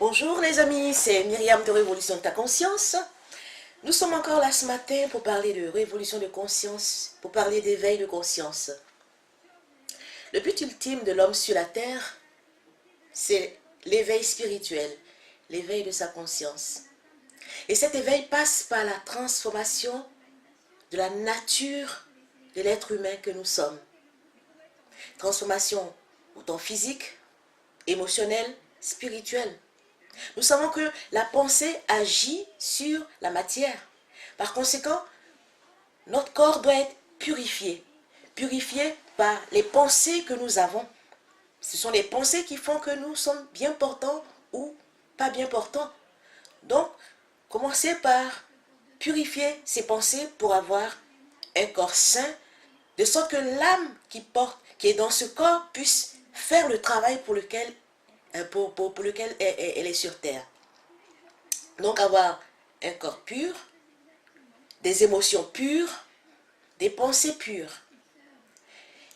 Bonjour les amis, c'est Myriam de Révolution de ta conscience. Nous sommes encore là ce matin pour parler de révolution de conscience, pour parler d'éveil de conscience. Le but ultime de l'homme sur la terre, c'est l'éveil spirituel, l'éveil de sa conscience. Et cet éveil passe par la transformation de la nature de l'être humain que nous sommes. Transformation autant physique, émotionnelle, spirituelle. Nous savons que la pensée agit sur la matière. Par conséquent, notre corps doit être purifié. Purifié par les pensées que nous avons. Ce sont les pensées qui font que nous sommes bien portants ou pas bien portants. Donc, commencez par purifier ces pensées pour avoir un corps sain, de sorte que l'âme qui est dans ce corps puisse faire le travail pour lequel elle est sur terre. Donc avoir un corps pur, des émotions pures, des pensées pures.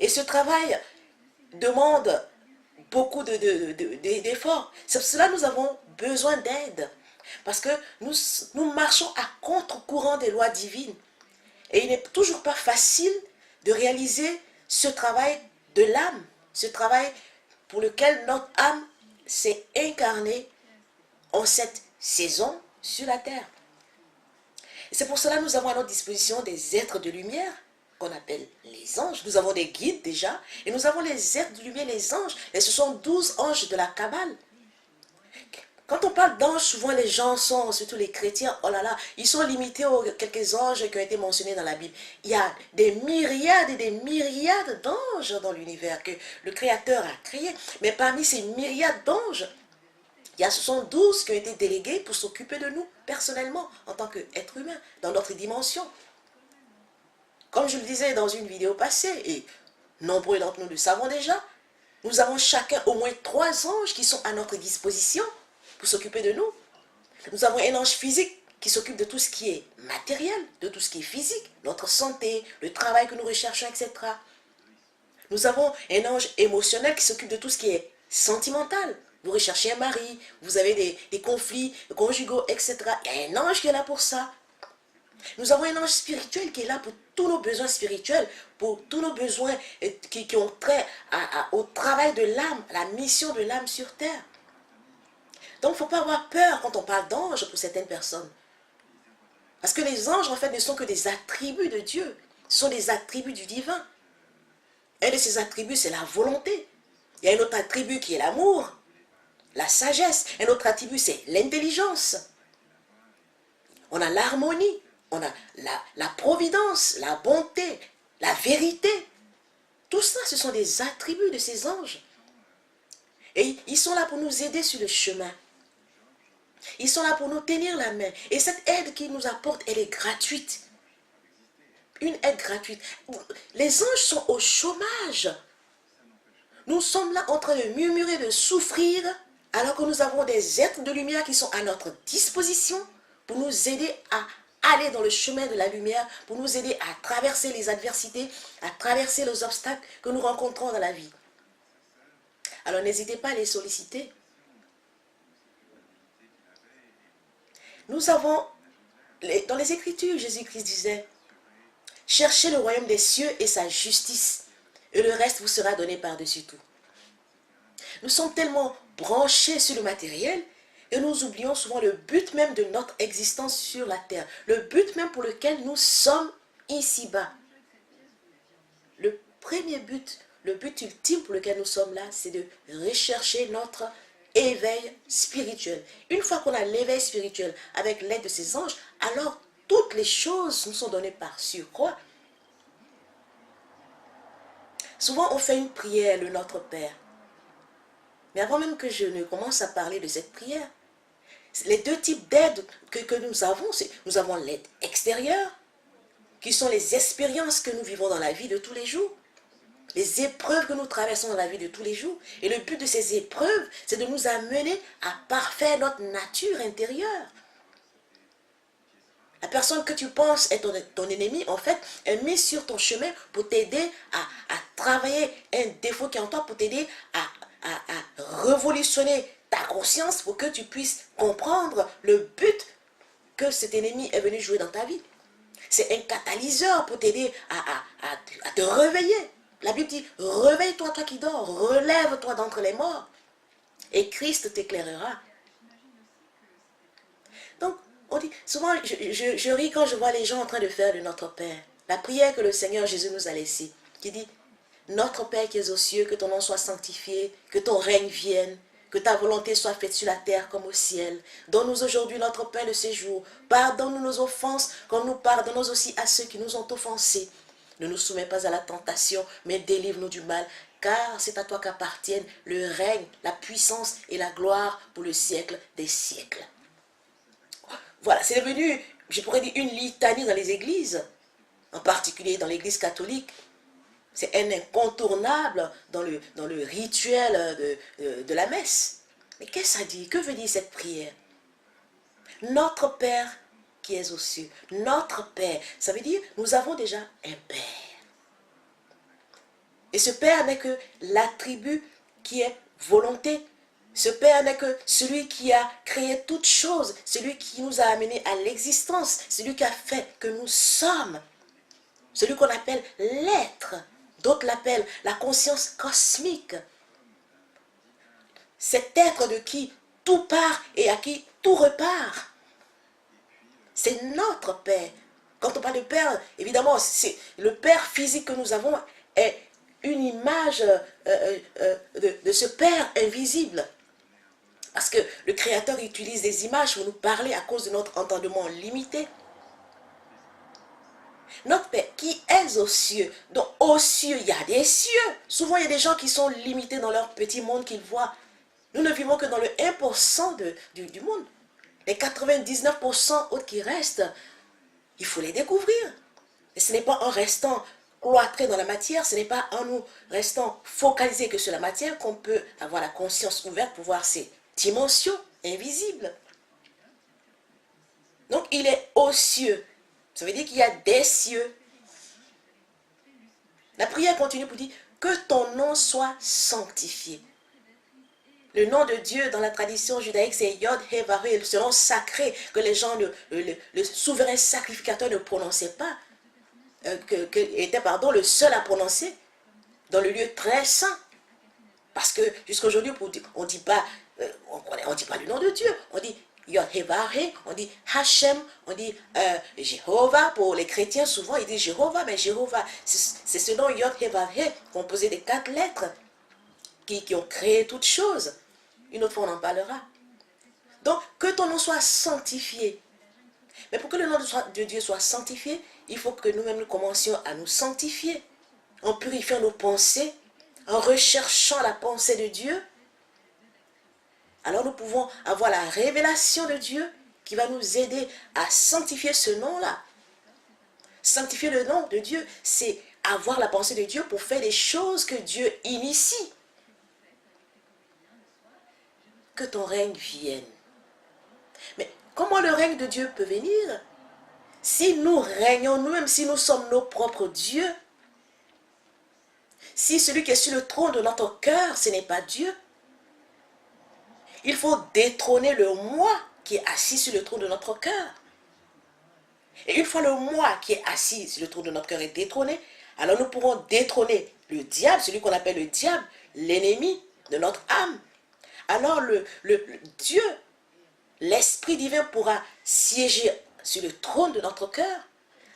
Et ce travail demande beaucoup d'efforts. C'est pour cela que nous avons besoin d'aide. Parce que nous marchons à contre-courant des lois divines. Et il n'est toujours pas facile de réaliser ce travail de l'âme, ce travail pour lequel notre âme s'est incarnée en cette saison sur la terre. Et c'est pour cela que nous avons à notre disposition des êtres de lumière qu'on appelle les anges. Nous avons des guides déjà, et nous avons les êtres de lumière, les anges. Et ce sont 12 anges de la Kabbale. Quand on parle d'anges, souvent les gens sont, surtout les chrétiens, oh là là, ils sont limités aux quelques anges qui ont été mentionnés dans la Bible. Il y a des myriades et des myriades d'anges dans l'univers que le Créateur a créé. Mais parmi ces myriades d'anges, ce sont 12 qui ont été délégués pour s'occuper de nous personnellement, en tant qu'être humain, dans notre dimension. Comme je le disais dans une vidéo passée, et nombreux d'entre nous le savons déjà, nous avons chacun au moins 3 anges qui sont à notre disposition pour s'occuper de nous. Nous avons un ange physique qui s'occupe de tout ce qui est matériel, de tout ce qui est physique, notre santé, le travail que nous recherchons, etc. Nous avons un ange émotionnel qui s'occupe de tout ce qui est sentimental. Vous recherchez un mari, vous avez des conflits conjugaux, etc. Il y a un ange qui est là pour ça. Nous avons un ange spirituel qui est là pour tous nos besoins spirituels, pour tous nos besoins qui ont trait au travail de l'âme, à la mission de l'âme sur terre. Donc, il ne faut pas avoir peur quand on parle d'anges pour certaines personnes. Parce que les anges, en fait, ne sont que des attributs de Dieu. Ce sont des attributs du divin. Un de ces attributs, c'est la volonté. Il y a un autre attribut qui est l'amour, la sagesse. Un autre attribut, c'est l'intelligence. On a l'harmonie, on a la providence, la bonté, la vérité. Tout ça, ce sont des attributs de ces anges. Et ils sont là pour nous aider sur le chemin. Ils sont là pour nous tenir la main. Et cette aide qu'ils nous apportent, elle est gratuite. Une aide gratuite. Les anges sont au chômage. Nous sommes là en train de murmurer, de souffrir, alors que nous avons des êtres de lumière qui sont à notre disposition pour nous aider à aller dans le chemin de la lumière, pour nous aider à traverser les adversités, à traverser les obstacles que nous rencontrons dans la vie. Alors n'hésitez pas à les solliciter. Nous avons, dans les Écritures, Jésus-Christ disait, « Cherchez le royaume des cieux et sa justice, et le reste vous sera donné par-dessus tout. » Nous sommes tellement branchés sur le matériel et nous oublions souvent le but même de notre existence sur la terre, le but même pour lequel nous sommes ici-bas. Le premier but, le but ultime pour lequel nous sommes là, c'est de rechercher notre éveil spirituel. Une fois qu'on a l'éveil spirituel avec l'aide de ces anges, alors toutes les choses nous sont données par surcroît. Souvent on fait une prière, le Notre Père. Mais avant même que je ne commence à parler de cette prière, les 2 types d'aides que nous avons l'aide extérieure, qui sont les expériences que nous vivons dans la vie de tous les jours, les épreuves que nous traversons dans la vie de tous les jours. Et le but de ces épreuves, c'est de nous amener à parfaire notre nature intérieure. La personne que tu penses être ton ennemi, en fait, est mise sur ton chemin pour t'aider à travailler un défaut qui est en toi, pour t'aider à révolutionner ta conscience pour que tu puisses comprendre le but que cet ennemi est venu jouer dans ta vie. C'est un catalyseur pour t'aider à te réveiller. La Bible dit, réveille-toi, toi qui dors, relève-toi d'entre les morts, et Christ t'éclairera. Donc, on dit, souvent, je ris quand je vois les gens en train de faire de Notre Père. La prière que le Seigneur Jésus nous a laissée, qui dit, Notre Père qui es aux cieux, que ton nom soit sanctifié, que ton règne vienne, que ta volonté soit faite sur la terre comme au ciel. Donne-nous aujourd'hui notre pain de ce jour. Pardonne-nous nos offenses, comme nous pardonnons aussi à ceux qui nous ont offensés. Ne nous soumets pas à la tentation, mais délivre-nous du mal, car c'est à toi qu'appartiennent le règne, la puissance et la gloire pour le siècle des siècles. Voilà, c'est devenu, je pourrais dire, une litanie dans les églises, en particulier dans l'église catholique. C'est un incontournable dans le rituel de la messe. Mais qu'est-ce que ça dit? Que veut dire cette prière? Notre Père qui es aux cieux. Notre Père. Ça veut dire, nous avons déjà un Père. Et ce Père n'est que l'attribut qui est volonté. Ce Père n'est que celui qui a créé toutes choses, celui qui nous a amenés à l'existence, celui qui a fait que nous sommes, celui qu'on appelle l'être. D'autres l'appellent la conscience cosmique. Cet être de qui tout part et à qui tout repart. C'est notre Père. Quand on parle de Père, évidemment, c'est le Père physique que nous avons est une image de ce Père invisible. Parce que le Créateur utilise des images pour nous parler à cause de notre entendement limité. Notre Père qui est aux cieux. Donc aux cieux, il y a des cieux. Souvent, il y a des gens qui sont limités dans leur petit monde qu'ils voient. Nous ne vivons que dans le 1% du monde. Les 99% autres qui restent, il faut les découvrir. Et ce n'est pas en restant cloîtré dans la matière, ce n'est pas en nous restant focalisés que sur la matière qu'on peut avoir la conscience ouverte pour voir ces dimensions invisibles. Donc il est aux cieux. Ça veut dire qu'il y a des cieux. La prière continue pour dire que ton nom soit sanctifié. Le nom de Dieu dans la tradition judaïque, c'est Yod He Vav He, ce nom sacré que les gens, le souverain sacrificateur ne prononçait pas, était le seul à prononcer dans le lieu très saint. Parce que jusqu'à aujourd'hui, on ne dit pas le nom de Dieu, on dit Yod He Vav He, on dit Hachem, on dit Jéhovah. Pour les chrétiens, souvent ils disent Jéhovah, mais Jéhovah, c'est ce nom Yod He Vav He, composé de 4 lettres, qui ont créé toutes choses. Une autre fois, on en parlera. Donc, que ton nom soit sanctifié. Mais pour que le nom de Dieu soit sanctifié, il faut que nous-mêmes nous commencions à nous sanctifier, en purifiant nos pensées, en recherchant la pensée de Dieu. Alors nous pouvons avoir la révélation de Dieu qui va nous aider à sanctifier ce nom-là. Sanctifier le nom de Dieu, c'est avoir la pensée de Dieu pour faire les choses que Dieu initie. Que ton règne vienne. Mais comment le règne de Dieu peut venir? Si nous régnons nous-mêmes, si nous sommes nos propres dieux, si celui qui est sur le trône de notre cœur, ce n'est pas Dieu, il faut détrôner le moi qui est assis sur le trône de notre cœur. Et une fois le moi qui est assis sur le trône de notre cœur est détrôné, alors nous pourrons détrôner le diable, celui qu'on appelle le diable, l'ennemi de notre âme. Alors le Dieu, l'Esprit divin pourra siéger sur le trône de notre cœur.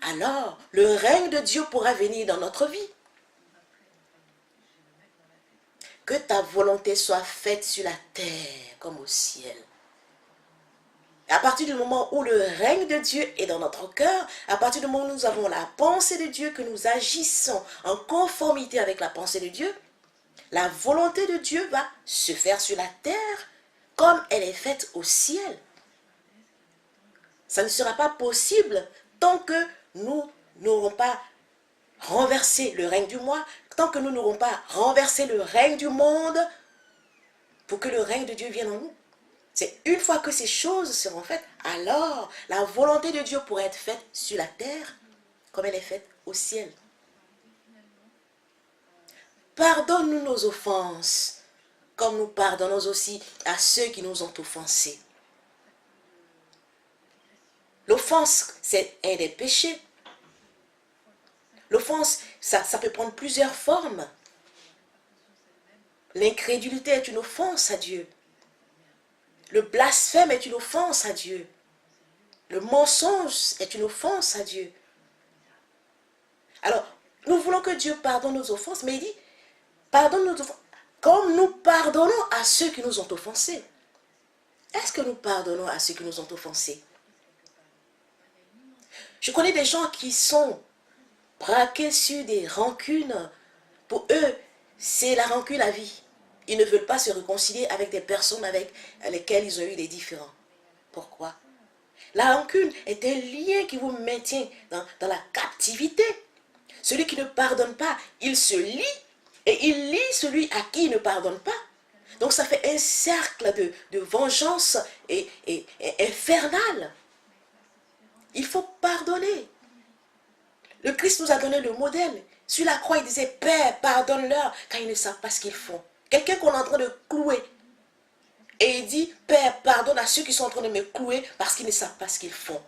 Alors le règne de Dieu pourra venir dans notre vie. Que ta volonté soit faite sur la terre comme au ciel. À partir du moment où le règne de Dieu est dans notre cœur, à partir du moment où nous avons la pensée de Dieu, que nous agissons en conformité avec la pensée de Dieu, la volonté de Dieu va se faire sur la terre comme elle est faite au ciel. Ça ne sera pas possible tant que nous n'aurons pas renversé le règne du moi, tant que nous n'aurons pas renversé le règne du monde pour que le règne de Dieu vienne en nous. C'est une fois que ces choses seront faites, alors la volonté de Dieu pourra être faite sur la terre comme elle est faite au ciel. Pardonne-nous nos offenses, comme nous pardonnons aussi à ceux qui nous ont offensés. L'offense, c'est un des péchés. L'offense, ça peut prendre plusieurs formes. L'incrédulité est une offense à Dieu. Le blasphème est une offense à Dieu. Le mensonge est une offense à Dieu. Alors, nous voulons que Dieu pardonne nos offenses, mais il dit, pardonne nos offenses, comme nous pardonnons à ceux qui nous ont offensés. Est-ce que nous pardonnons à ceux qui nous ont offensés? Je connais des gens qui sont braqués sur des rancunes. Pour eux, c'est la rancune à vie. Ils ne veulent pas se réconcilier avec des personnes avec lesquelles ils ont eu des différends. Pourquoi? La rancune est un lien qui vous maintient dans la captivité. Celui qui ne pardonne pas, il se lie et il lie celui à qui il ne pardonne pas. Donc ça fait un cercle de vengeance et infernal. Il faut pardonner. Le Christ nous a donné le modèle. Sur la croix, il disait, Père, pardonne-leur, car ils ne savent pas ce qu'ils font. Quelqu'un qu'on est en train de clouer. Et il dit, Père, pardonne à ceux qui sont en train de me clouer parce qu'ils ne savent pas ce qu'ils font.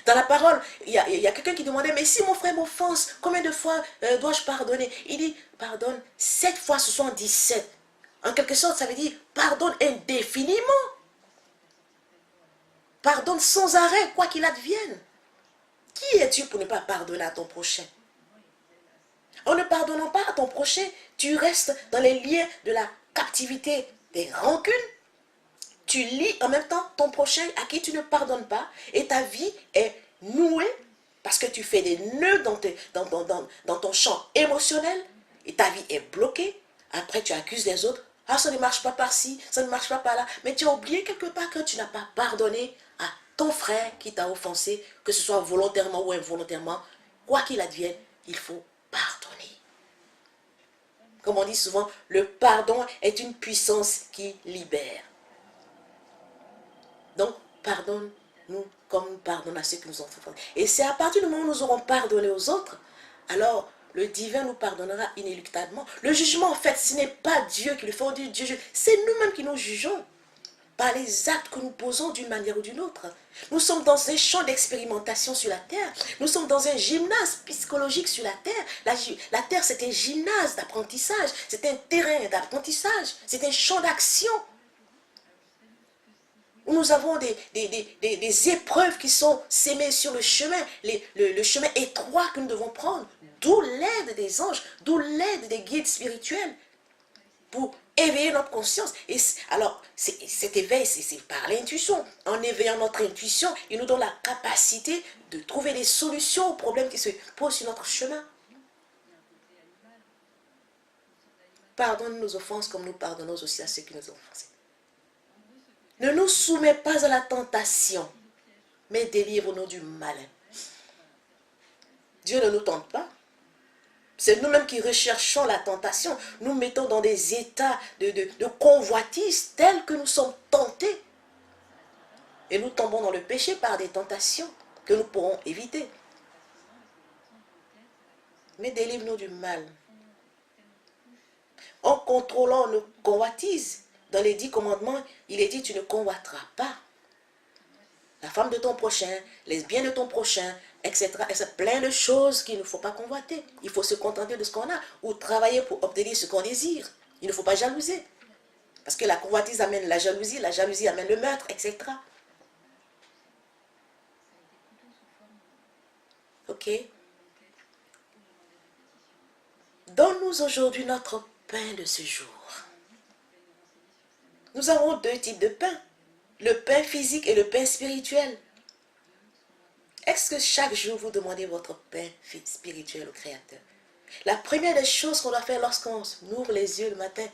Dans la parole, il y a quelqu'un qui demandait, mais si mon frère m'offense, combien de fois dois-je pardonner? Il dit, pardonne 7 fois 77. En quelque sorte, ça veut dire, pardonne indéfiniment. Pardonne sans arrêt, quoi qu'il advienne. Qui es-tu pour ne pas pardonner à ton prochain? En ne pardonnant pas à ton prochain, tu restes dans les liens de la captivité des rancunes. Tu lis en même temps ton prochain à qui tu ne pardonnes pas et ta vie est nouée parce que tu fais des nœuds dans ton champ émotionnel et ta vie est bloquée. Après, tu accuses les autres. Ah, ça ne marche pas par-ci, ça ne marche pas par-là. Mais tu as oublié quelque part que tu n'as pas pardonné à ton frère qui t'a offensé, que ce soit volontairement ou involontairement. Quoi qu'il advienne, il faut pardonner. Comme on dit souvent, le pardon est une puissance qui libère. Donc, pardonne-nous comme nous pardonnons à ceux qui nous ont offensés. Et c'est à partir du moment où nous aurons pardonné aux autres, alors le divin nous pardonnera inéluctablement. Le jugement, en fait, ce n'est pas Dieu qui le fait. On dit Dieu, c'est nous-mêmes qui nous jugeons par les actes que nous posons d'une manière ou d'une autre. Nous sommes dans un champ d'expérimentation sur la terre. Nous sommes dans un gymnase psychologique sur la terre. La terre, c'est un gymnase d'apprentissage. C'est un terrain d'apprentissage. C'est un champ d'action. Où nous avons des épreuves qui sont sémées sur le chemin. Le chemin étroit que nous devons prendre. D'où l'aide des anges. D'où l'aide des guides spirituels. Pour éveiller notre conscience. Et alors, cet éveil, c'est par l'intuition. En éveillant notre intuition, il nous donne la capacité de trouver des solutions aux problèmes qui se posent sur notre chemin. Pardonne nos offenses comme nous pardonnons aussi à ceux qui nous ont offensés. Ne nous soumets pas à la tentation, mais délivre-nous du malin. Dieu ne nous tente pas. C'est nous-mêmes qui recherchons la tentation. Nous mettons dans des états de convoitise tels que nous sommes tentés. Et nous tombons dans le péché par des tentations que nous pourrons éviter. Mais délivre-nous du mal. En contrôlant nos convoitises, dans les 10 commandements, il est dit, tu ne convoiteras pas la femme de ton prochain, les biens de ton prochain, etc. Et c'est plein de choses qu'il ne faut pas convoiter. Il faut se contenter de ce qu'on a ou travailler pour obtenir ce qu'on désire. Il ne faut pas jalouser. Parce que la convoitise amène la jalousie amène le meurtre, etc. Ok? Donne-nous aujourd'hui notre pain de ce jour. Nous avons 2 types de pain. Le pain physique et le pain spirituel. Est-ce que chaque jour vous demandez votre pain spirituel au Créateur? La première des choses qu'on doit faire lorsqu'on ouvre les yeux le matin,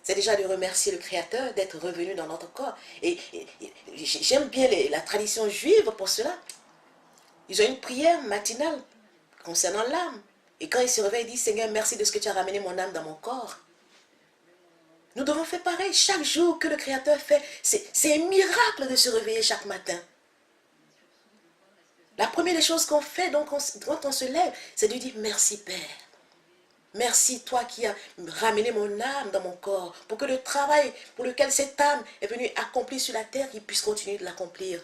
c'est déjà de remercier le Créateur d'être revenu dans notre corps. Et j'aime bien la tradition juive pour cela. Ils ont une prière matinale concernant l'âme. Et quand ils se réveillent, ils disent, Seigneur, merci de ce que tu as ramené mon âme dans mon corps. Nous devons faire pareil. Chaque jour que le Créateur fait, c'est un miracle de se réveiller chaque matin. La première des choses qu'on fait donc, quand on se lève, c'est de dire merci Père. Merci, toi qui as ramené mon âme dans mon corps, pour que le travail pour lequel cette âme est venue accomplir sur la terre, il puisse continuer de l'accomplir.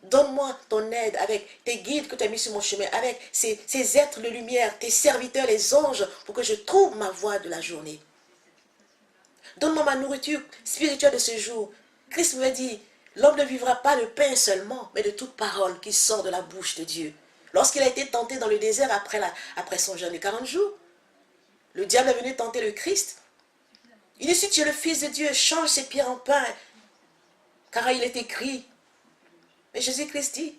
Donne-moi ton aide avec tes guides que tu as mis sur mon chemin, avec ces êtres de lumière, tes serviteurs, les anges, pour que je trouve ma voie de la journée. Donne-moi ma nourriture spirituelle de ce jour. Christ me dit, l'homme ne vivra pas de pain seulement, mais de toute parole qui sort de la bouche de Dieu. Lorsqu'il a été tenté dans le désert après son jeûne de 40 jours, le diable est venu tenter le Christ. Il dit, si tu es le Fils de Dieu, change ces pierres en pain, car il est écrit. Mais Jésus-Christ dit,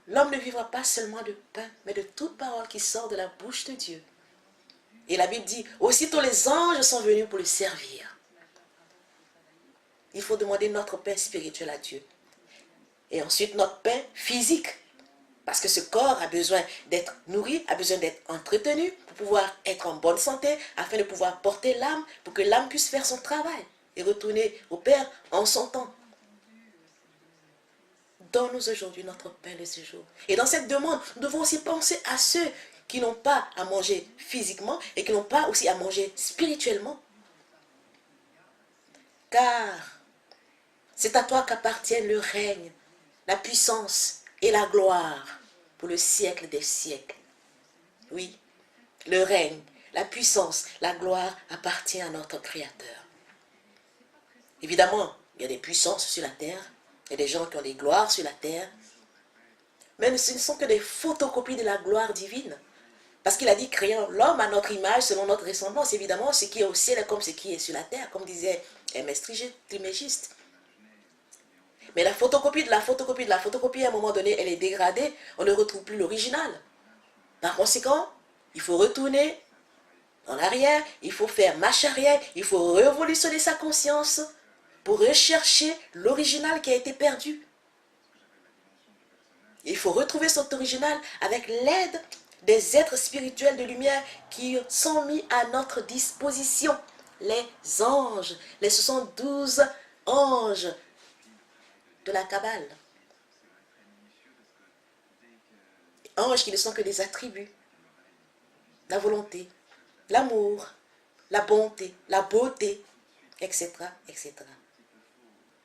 l'homme ne vivra pas seulement de pain, mais de toute parole qui sort de la bouche de Dieu. Et la Bible dit, aussitôt les anges sont venus pour le servir. Il faut demander notre pain spirituel à Dieu. Et ensuite notre pain physique. Parce que ce corps a besoin d'être nourri, a besoin d'être entretenu pour pouvoir être en bonne santé, afin de pouvoir porter l'âme, pour que l'âme puisse faire son travail et retourner au Père en son temps. Donne-nous aujourd'hui notre pain de ce jour. Et dans cette demande, nous devons aussi penser à ceux qui n'ont pas à manger physiquement et qui n'ont pas aussi à manger spirituellement. Car c'est à toi qu'appartiennent le règne, la puissance et la gloire pour le siècle des siècles. Oui, le règne, la puissance, la gloire appartient à notre Créateur. Évidemment, il y a des puissances sur la terre, il y a des gens qui ont des gloires sur la terre, mais ce ne sont que des photocopies de la gloire divine. Parce qu'il a dit, créons l'homme à notre image, selon notre ressemblance. Évidemment, ce qui est au ciel est comme ce qui est sur la terre, comme disait Hermès Trismégiste. Mais la photocopie de la photocopie de la photocopie, à un moment donné, elle est dégradée, on ne retrouve plus l'original. Par conséquent, il faut retourner en arrière, il faut faire marche arrière, il faut révolutionner sa conscience pour rechercher l'original qui a été perdu. Il faut retrouver cet original avec l'aide des êtres spirituels de lumière qui sont mis à notre disposition. Les anges, les 72 anges de la Kabbale. Anges qui ne sont que des attributs. La volonté, l'amour, la bonté, la beauté, etc., etc.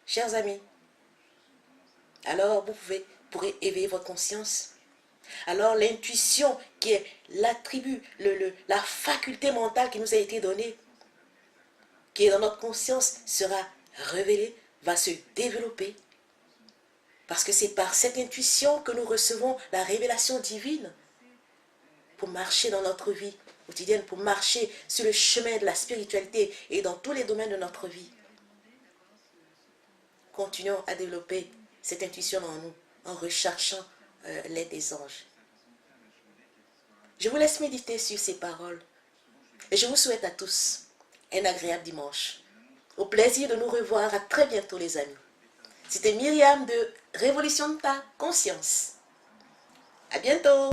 Chers amis, alors vous pourrez éveiller votre conscience. Alors l'intuition qui est l'attribut, la faculté mentale qui nous a été donnée, qui est dans notre conscience, sera révélée, va se développer. Parce que c'est par cette intuition que nous recevons la révélation divine pour marcher dans notre vie quotidienne, pour marcher sur le chemin de la spiritualité et dans tous les domaines de notre vie. Continuons à développer cette intuition en nous, en recherchant l'aide des anges. Je vous laisse méditer sur ces paroles et je vous souhaite à tous un agréable dimanche. Au plaisir de nous revoir. À très bientôt les amis. C'était Myriam de Révolution de ta conscience. À bientôt.